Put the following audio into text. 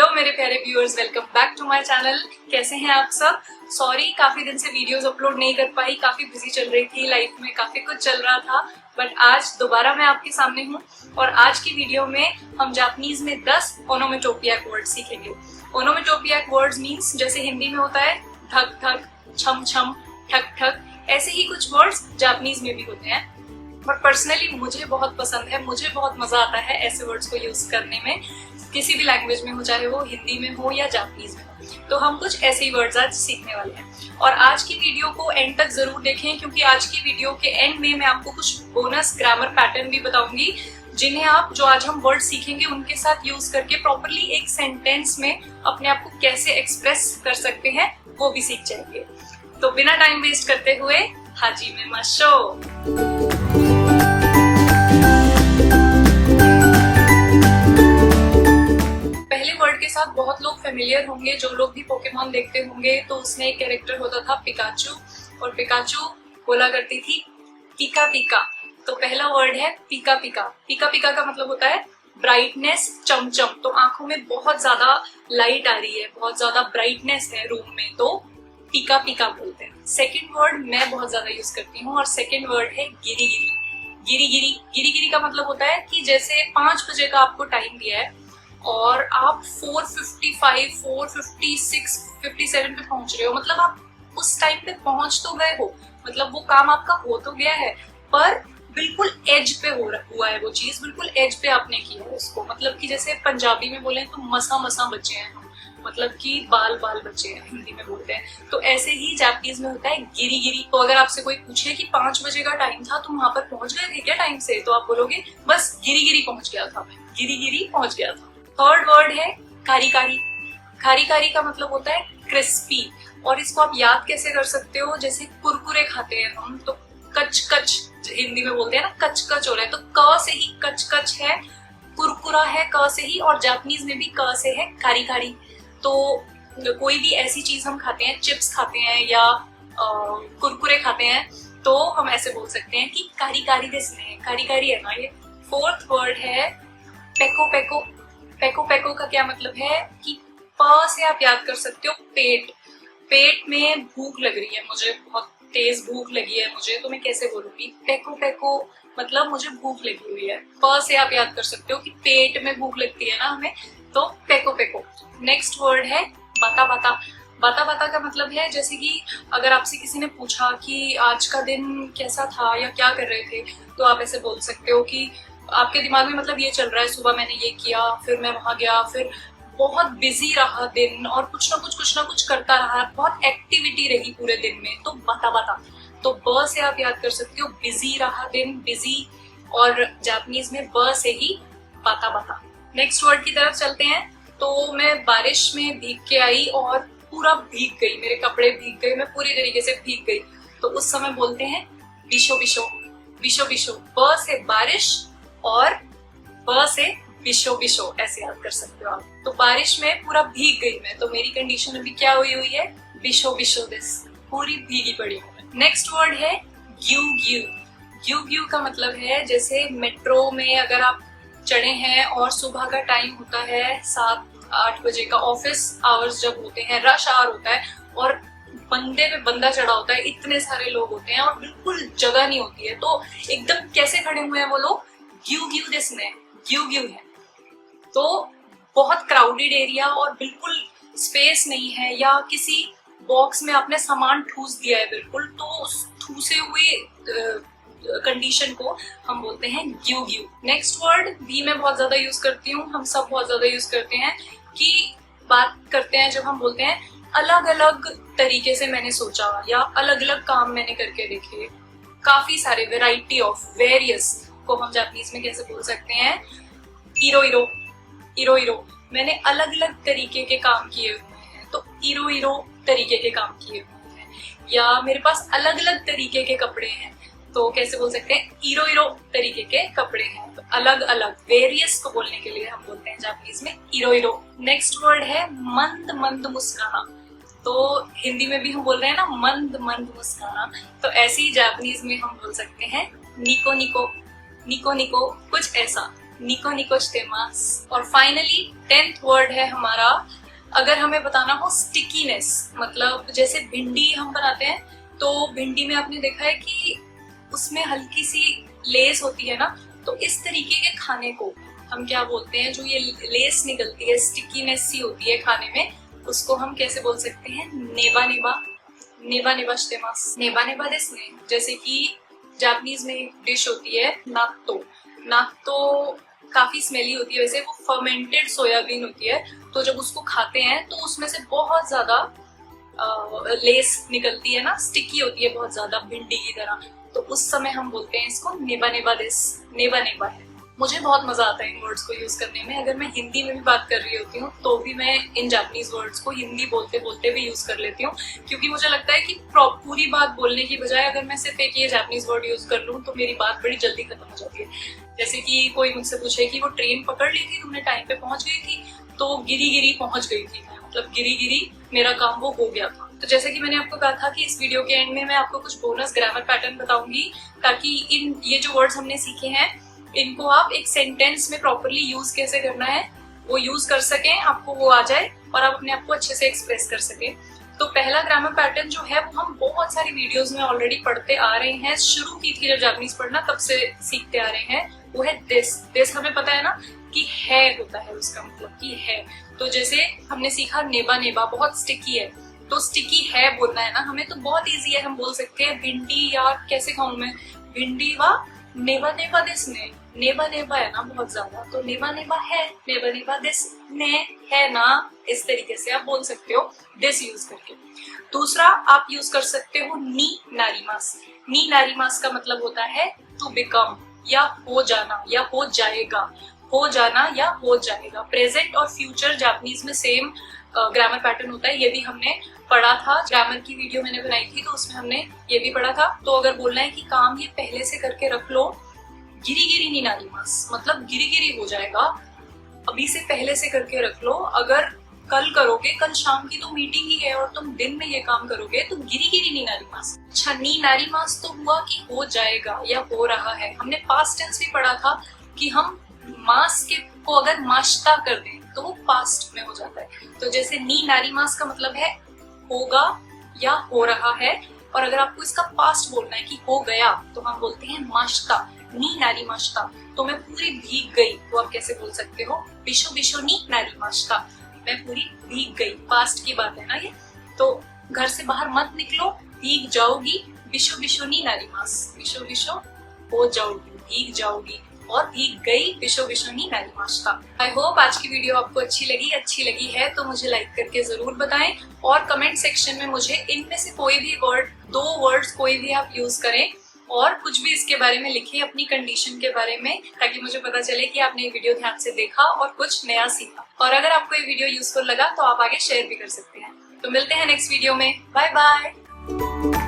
Hello मेरे प्यारे viewers, welcome back to my channel. कैसे हैं आप सब? सॉरी काफी दिन से वीडियोस अपलोड नहीं कर पाई, काफी बिजी चल रही थी, लाइफ में काफी कुछ चल रहा था। बट आज दोबारा मैं आपके सामने हूँ और आज की वीडियो में हम जापानीज में 10 ओनोमेटोपिया वर्ड सीखेंगे। ओनोमेटोपिया वर्ड्स मीन्स जैसे हिंदी में होता है धक धक, छम छम, ठक ठक, ऐसे ही कुछ वर्ड्स जापानीज में भी होते हैं। बट पर्सनली मुझे बहुत पसंद है, मुझे बहुत मजा आता है ऐसे वर्ड्स को यूज करने में, किसी भी लैंग्वेज में हो, चाहे वो हिंदी में हो या जापानीज में हो। तो हम कुछ ऐसे ही वर्ड्स आज सीखने वाले हैं और आज की वीडियो को एंड तक जरूर देखें, क्योंकि आज की वीडियो के एंड में मैं आपको कुछ बोनस ग्रामर पैटर्न भी बताऊंगी, जिन्हें आप जो आज हम वर्ड सीखेंगे उनके साथ यूज करके प्रॉपरली एक सेंटेंस में अपने आप को कैसे एक्सप्रेस कर सकते हैं वो भी सीख जाएंगे। तो बिना टाइम वेस्ट करते हुए हाजी में मशो। पहले वर्ड के साथ बहुत लोग फेमिलियर होंगे, जो लोग भी पोकेमॉन देखते होंगे तो उसमें एक कैरेक्टर होता था पिकाचू, और पिकाचू बोला करती थी पीका पीका। तो पहला वर्ड है पीका पीका। पीका पीका का मतलब होता है ब्राइटनेस, चमचम। तो आंखों में बहुत ज्यादा लाइट आ रही है, बहुत ज्यादा ब्राइटनेस है रूम में, तो पीका पीका बोलते हैं। सेकेंड वर्ड मैं बहुत ज्यादा यूज करती हूँ और सेकेंड वर्ड है गिरी गिरी। गिरी गिरी, गिरी गिरी का मतलब होता है कि जैसे 5 बजे का आपको टाइम दिया है और आप 4:55, 4:56, 57 पे पहुंच रहे हो, मतलब आप उस टाइम पे पहुंच तो गए हो, मतलब वो काम आपका हो तो गया है, पर बिल्कुल एज पे हुआ है वो चीज, बिल्कुल एज पे आपने किया है उसको। मतलब कि जैसे पंजाबी में बोले तो मसा मसा बचे हैं हम, मतलब कि बाल बाल बचे हैं हिंदी में बोलते हैं। तो ऐसे ही जापानीज में होता है गिरी गिरी। तो अगर आपसे कोई पूछे कि 5 बजे का टाइम था, तुम वहां पर पहुंच गए थे क्या टाइम से, तो आप बोलोगे बस गिरी गिरी पहुंच गया था, मैं गिरी गिरी पहुंच गया था। थर्ड वर्ड है कारी कारी। कारी कारी का मतलब होता है क्रिस्पी, और इसको आप याद कैसे कर सकते हो, जैसे कुरकुरे खाते हैं हम तो कच कच हिंदी में बोलते हैं ना, कच कच हो रहा है, तो क से ही कच कच है, कुरकुरा है क से ही, और जापानीज में भी क से है कारी कारी। तो कोई भी ऐसी चीज हम खाते हैं, चिप्स खाते हैं या कुरकुरे खाते हैं, तो हम ऐसे बोल सकते हैं कि कारी कारी देसने, कारी कारी है ना ये। फोर्थ वर्ड है पेको पेको। पेको पेको का क्या मतलब है कि प से आप याद कर सकते हो पेट। पेट में भूख लग रही है मुझे, बहुत तेज भूख लगी है मुझे, तो मैं कैसे बोलूंगी पेको पेको, मतलब मुझे भूख लगी हुई है। प से आप याद कर सकते हो कि पेट में भूख लगती है ना हमें, तो पेको पेको। नेक्स्ट वर्ड है बाता बाता। बाता बाता का मतलब है जैसे कि अगर आपसे किसी ने पूछा कि आज का दिन कैसा था या क्या कर रहे थे, तो आप ऐसे बोल सकते हो कि आपके दिमाग में मतलब ये चल रहा है, सुबह मैंने ये किया, फिर मैं वहां गया, फिर बहुत बिजी रहा दिन और कुछ ना कुछ करता रहा, बहुत एक्टिविटी रही पूरे दिन में, तो बाता बाता। तो ब से आप याद कर सकते हो बिजी रहा दिन, बिजी, और जापानीज में ब से ही बाता बाता। नेक्स्ट वर्ड की तरफ चलते हैं। तो मैं बारिश में भीग के आई और पूरा भीग गई, मेरे कपड़े भीग गए, मैं पूरी तरीके से भीग गई, तो उस समय बोलते हैं बिशो बिशो। बिशो बिशो, ब से बारिश और ब से बिशो बिशो, ऐसे याद कर सकते हो आप। तो बारिश में पूरा भीग गई मैं, तो मेरी कंडीशन अभी क्या हुई है, बिशो बिशो दिस, पूरी भीगी पड़ी हूँ। नेक्स्ट वर्ड है ग्यू ग्यू। ग्यू ग्यू का मतलब है जैसे मेट्रो में अगर आप चढ़े हैं और सुबह का टाइम होता है 7-8 बजे का, ऑफिस आवर्स जब होते हैं, रश आवर होता है और बंदे पे बंदा चढ़ा होता है, इतने सारे लोग होते हैं और बिल्कुल जगह नहीं होती है, तो एकदम कैसे खड़े हुए हैं वो लोग, ग्यू ग्यू दिस में, ग्यू ग्यू है। तो बहुत क्राउडेड एरिया और बिल्कुल स्पेस नहीं है, या किसी बॉक्स में आपने सामान ठूस दिया है बिल्कुल, तो उस ठूसे हुए कंडीशन को हम बोलते हैं ग्यू ग्यू। नेक्स्ट वर्ड भी मैं बहुत ज्यादा यूज करती हूँ, हम सब बहुत ज्यादा यूज करते हैं, कि बात करते हैं जब हम बोलते हैं अलग अलग तरीके से मैंने सोचा, या अलग अलग काम मैंने करके देखे, काफी सारे वेराइटी ऑफ वेरियस को हम जापानीज में कैसे बोल सकते हैं, इरो इरो। इरो इरो, मैंने अलग अलग तरीके के काम किए हुए हैं, तो इरो इरो तरीके के काम किए हुए हैं। या मेरे पास अलग अलग तरीके के कपड़े हैं, तो कैसे बोल सकते हैं, इरो इरो तरीके के कपड़े हैं। तो अलग अलग, वेरियस को बोलने के लिए हम बोलते हैं जापानीज में इरो इरो। नेक्स्ट वर्ड है मंद मंद मुस्काना। तो हिंदी में भी हम बोल रहे हैं ना मंद मंद मुस्काना, तो ऐसे ही जापानीज में हम बोल सकते हैं निको निको। निको निको, कुछ ऐसा, निको निको शितेमास। और फाइनली 10th वर्ड है हमारा, अगर हमें बताना हो स्टिकीनेस, मतलब जैसे भिंडी हम बनाते हैं तो भिंडी में आपने देखा है कि उसमें हल्की सी लेस होती है ना, तो इस तरीके के खाने को हम क्या बोलते हैं, जो ये लेस निकलती है, स्टिकीनेस सी होती है खाने में, उसको हम कैसे बोल सकते हैं, नेबा नेबा, नेबा नेबा शितेमास, नेबा नेबा देस ने। जैसे कि जापानीज में एक डिश होती है नात्तो, नात्तो काफी स्मेली होती है, वैसे वो फर्मेंटेड सोयाबीन होती है, तो जब उसको खाते हैं तो उसमें से बहुत ज्यादा लेस निकलती है ना, स्टिकी होती है बहुत ज्यादा भिंडी की तरह, तो उस समय हम बोलते हैं इसको नेबा नेबा देस, नेबा नेबा है। मुझे बहुत मजा आता है इन वर्ड्स को यूज करने में। अगर मैं हिंदी में भी बात कर रही होती हूँ तो भी मैं इन जापानीज वर्ड्स को हिंदी बोलते बोलते भी यूज कर लेती हूँ, क्योंकि मुझे लगता है कि पूरी बात बोलने की बजाय अगर मैं सिर्फ एक ये जापानीज वर्ड यूज कर लूँ तो मेरी बात बड़ी जल्दी खत्म हो जाती है। जैसे कि कोई मुझसे पूछे कि वो ट्रेन पकड़ ली थी, तुमने टाइम पे पहुंच गई थी, तो गिरी गिरी पहुंच गई थी, मतलब गिरी गिरी मेरा काम वो हो गया था। तो जैसे कि मैंने आपको कहा था कि इस वीडियो के एंड में मैं आपको कुछ बोनस ग्रामर पैटर्न बताऊंगी, ताकि ये जो वर्ड्स हमने सीखे हैं इनको आप एक सेंटेंस में प्रॉपरली यूज कैसे करना है वो यूज कर सकें, आपको वो आ जाए और आप अपने आप को अच्छे से एक्सप्रेस कर सकें। तो पहला ग्रामर पैटर्न जो है वो हम बहुत सारी वीडियोस में ऑलरेडी पढ़ते आ रहे हैं, शुरू की थी जब जापानीज पढ़ना तब से सीखते आ रहे हैं, वो है दिस। दिस हमें पता है ना कि है होता है, उसका मतलब कि है। तो जैसे हमने सीखा नेबा नेबा, बहुत स्टिकी है, तो स्टिकी है बोलना है ना हमें, तो बहुत इजी है, हम बोल सकते हैं भिंडी, या कैसे खाऊं मैं, भिंडी वा नेबा नेबा दिस ने, नेबा नेबा है ना बहुत ज्यादा, तो नेबा नेबा है, नेबा नेबा दिस ने है ना, इस तरीके से आप बोल सकते हो दिस यूज करके। दूसरा आप यूज कर सकते हो नी नारीमास। नी नारीमास का मतलब होता है टू बिकम, या हो जाना, या हो जाएगा, हो जाना या हो जाएगा। प्रेजेंट और फ्यूचर जापानीज में सेम ग्रामर पैटर्न होता है, ये भी हमने पढ़ा था, ग्रामर की वीडियो मैंने बनाई थी तो उसमें हमने ये भी पढ़ा था। तो अगर बोलना है कि काम ये पहले से करके रख लो, गिरी गिरी नी नारीमास, मतलब गिरी गिरी हो जाएगा, अभी से पहले से करके रख लो, अगर कल करोगे, कल शाम की तो मीटिंग ही है और तुम दिन में ये काम करोगे तो गिरी गिरी नी नारीमास। अच्छा, नी नारीमास तो हुआ कि हो जाएगा या हो रहा है। हमने पास्ट टेंस भी पढ़ा था कि हम मास के को अगर माश्ता कर दें तो वो पास्ट में हो जाता है। तो जैसे नी नारीमास का मतलब है होगा या हो रहा है, और अगर आपको इसका पास्ट बोलना है कि हो गया तो हम बोलते हैं माश्ता, नी नारी माश्ता। तो मैं पूरी भीग गई, तो आप कैसे बोल सकते हो, बिशो बिशो नी नारी माश्ता, मैं पूरी भीग गई, पास्ट की बात है ना ये। तो घर से बाहर मत निकलो, भीग जाओगी, बिशो बिशो नी नारी मास, बिशो बिशो हो जाओगी, भीग जाओगी, और भीग गई, बिशो बिशो नी नारी माश्ता। आई होप आज की वीडियो आपको अच्छी लगी है तो मुझे लाइक करके जरूर बताएं, और कमेंट सेक्शन में मुझे इनमें से कोई भी वर्ड, 2 वर्ड्स कोई भी आप यूज करें और कुछ भी इसके बारे में लिखें, अपनी कंडीशन के बारे में, ताकि मुझे पता चले कि आपने ये वीडियो ध्यान से देखा और कुछ नया सीखा। और अगर आपको ये वीडियो यूजफुल लगा तो आप आगे शेयर भी कर सकते हैं। तो मिलते हैं नेक्स्ट वीडियो में, बाय बाय।